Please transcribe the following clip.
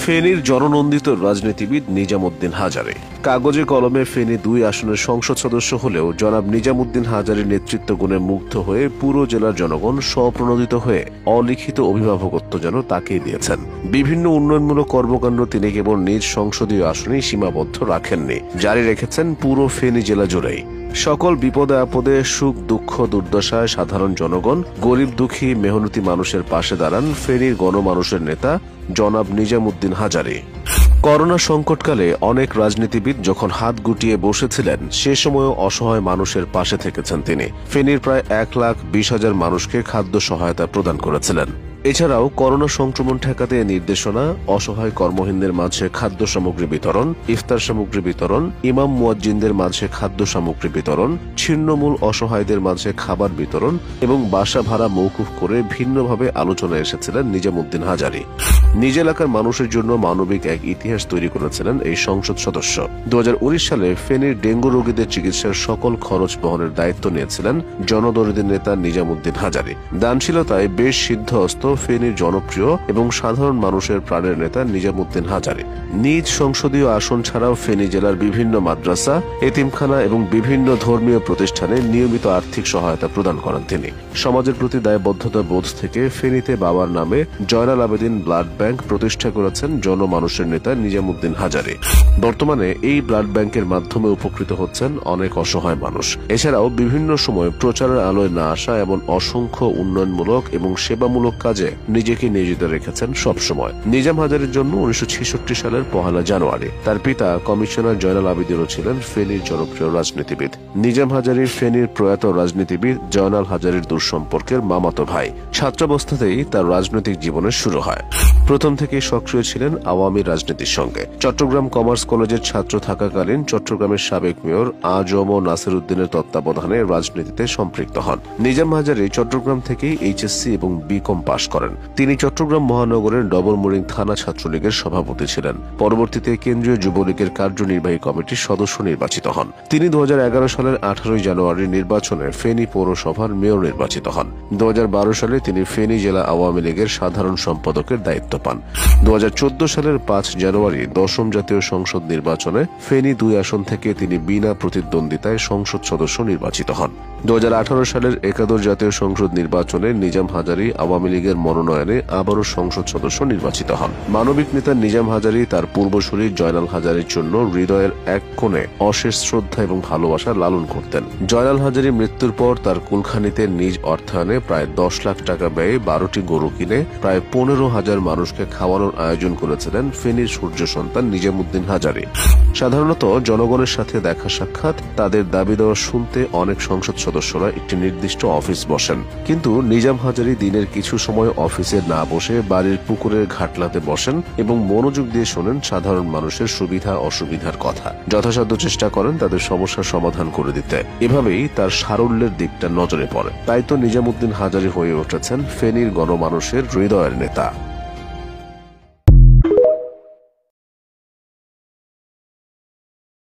ফেনীর জননন্দিত রাজনীতিবিদ নিজামুদ্দিন হাজারী। কাগজে কলমে ফেনী 2 আসনের সংসদ সদস্য হলেও জনাব নিজামুদ্দিন হাজারীর নেতৃত্ব গুণে মুগ্ধ হয়ে পুরো জেলার জনগণ স্বপ্রণোদিত হয়ে অলিখিত অভিভাবকত্ব যেন তাকেই দিয়েছেন। বিভিন্ন উন্নয়নমূলক কর্মকাণ্ড তিনি কেবল নিজ সংসদীয় আসনেই সীমাবদ্ধ রাখেননি, জারি রেখেছেন পুরো ফেনী জেলা জুড়েই। সকল বিপদে আপদে, সুখ দুঃখ দুর্দশায় সাধারণ জনগণ, গরিব দুঃখী মেহনতি মানুষের পাশে দাঁড়ান ফেনীর গণমানুষের নেতা জনাব নিজামুদ্দিন হাজারী। করোনা সংকটকালে অনেক রাজনীতিবিদ যখন হাত গুটিয়ে বসেছিলেন, সে সময়ও অসহায় মানুষের পাশে থেকেছেন তিনি। ফেনীর প্রায় 1,20,000 মানুষকে খাদ্য সহায়তা প্রদান করেছিলেন। এছাড়াও করোনা সংক্রমণ ঠেকাতে নির্দেশনা, অসহায় কর্মহীনদের মাঝে খাদ্য সামগ্রী বিতরণ, ইফতার সামগ্রী বিতরণ, ইমাম মুয়াজ্জিনদের মাঝে খাদ্য সামগ্রী বিতরণ, ছিন্নমূল অসহায়দের মাঝে খাবার বিতরণ এবং বাসা ভাড়া মওকুফ করে ভিন্নভাবে আলোচনায় এসেছিলেন নিজামুদ্দিন হাজারী। নিজ এলাকার মানুষের জন্য মানবিক এক ইতিহাস তৈরি করেছিলেন এই সংসদ সদস্য। 2019 সালে ফেনীর ডেঙ্গু রোগীদের চিকিৎসার সকল খরচ বহনের দায়িত্ব নিয়েছিলেন জনদরদী নেতা নিজামুদ্দিন হাজারী। দানশীলতায় বেশ সিদ্ধহস্ত ফেনীর জনপ্রিয় এবং সাধারণ মানুষের প্রাণের নেতা নিজামুদ্দিন হাজারী। নিজ সংসদীয় আসন ছাড়াও ফেনী জেলার বিভিন্ন মাদ্রাসা, এতিমখানা এবং বিভিন্ন ধর্মীয় প্রতিষ্ঠানে নিয়মিত আর্থিক সহায়তা প্রদান করেন তিনি। সমাজের প্রতি দায়বদ্ধতা বোধ থেকে ফেনীতে বাবার নামে জয়নাল আবেদিন ব্লাড ব্যাংক প্রতিষ্ঠা করেছেন জনমানুষের নেতা নিজামুদ্দিন হাজারী। বর্তমানে এই ব্লাড ব্যাংকের মাধ্যমে উপকৃত হচ্ছেন অনেক অসহায় মানুষ। এছাড়াও বিভিন্ন সময় প্রচারের আলোয় না আসা এমন অসংখ্য উন্নয়নমূলক এবং সেবামূলক কাজে নিজেকে নিয়োজিত রেখেছেন সবসময়। নিজাম হাজারীর জন্ম 1966 সালের 1 জানুয়ারি। তার পিতা কমিশনার জয়নাল আবেদিনও ছিলেন ফেনীর জনপ্রিয় রাজনীতিবিদ। নিজাম হাজারী ফেনীর প্রয়াত রাজনীতিবিদ জয়নাল হাজারীর দূর সম্পর্কের মামাতো ভাই। ছাত্রাবস্থাতেই তার রাজনৈতিক জীবনের শুরু হয়। প্রথম থেকেই সক্রিয় ছিলেন আওয়ামী রাজনীতির সঙ্গে। চট্টগ্রাম কমার্স কলেজের ছাত্র থাকাকালীন চট্টগ্রামের সাবেক মেয়র আ.জ.ম নাসির উদ্দিনের তত্ত্বাবধানে রাজনীতিতে সম্পৃক্ত হন। নিজাম হাজারী চট্টগ্রাম থেকেই এইচএসসি এবং বিকম পাশ করেন। তিনি চট্টগ্রাম মহানগরের ডবলমুরিং থানা ছাত্রলীগের সভাপতি ছিলেন। পরবর্তীতে কেন্দ্রীয় যুবলীগের কার্যনির্বাহী কমিটির সদস্য নির্বাচিত হন। তিনি 2011 সালের 18 জানুয়ারি নির্বাচনে ফেনী পৌরসভার মেয়র নির্বাচিত হন। 2012 সালে তিনি ফেনী জেলা আওয়ামী লীগের সাধারণ সম্পাদকের দায়িত্ব পান। 2014 সালের 5 জানুয়ারি 10ম জাতীয় সংসদ নির্বাচনে ফেনী 2 আসন থেকে তিনি বিনা প্রতিদ্বন্দ্বিতায় সংসদ সদস্য নির্বাচিত হন। 2018 সালের 11 জাতীয় সংসদ নির্বাচনে নিজাম হাজারী আওয়ামী লীগের মনোনয়নে আবারও সংসদ সদস্য নির্বাচিত হন। মানবিক নেতা নিজাম হাজারী তার পূর্বসূরি জয়নাল হাজারীর জন্য হৃদয়ের এক কোণে অশেষ শ্রদ্ধা এবং ভালোবাসা লালন করতেন। জয়নাল হাজারী মৃত্যুর পর তার কুলখানিতে নিজ অর্থায়নে প্রায় 10 লাখ টাকা ব্যয়ে 12টি গরু কিনে প্রায় 15,000 মানুষকে খাওয়ানোর আয়োজন করেছিলেন ফেনীর সূর্য সন্তান নিজামুদ্দিন হাজারী। সাধারণত জনগণের সাথে দেখা সাক্ষাৎ, তাদের দাবি দেওয়া শুনতে অনেক সংসদ সদস্যরা একটি নির্দিষ্ট অফিস বসেন, কিন্তু নিজাম হাজারী দিনের কিছু সময় অফিসে না বসে বাড়ির পুকুরের ঘাটলাতে বসেন এবং মনোযোগ দিয়ে শোনেন সাধারণ মানুষের সুবিধা অসুবিধার কথা। যথাসাধ্য চেষ্টা করেন তাদের সমস্যার সমাধান করে দিতে। এভাবেই তার সারল্যের দিকটা নজরে পড়ে। তাই তো নিজামুদ্দিন হাজারী হয়ে উঠেছেন ফেনীর গণমানুষের হৃদয়ের নেতা।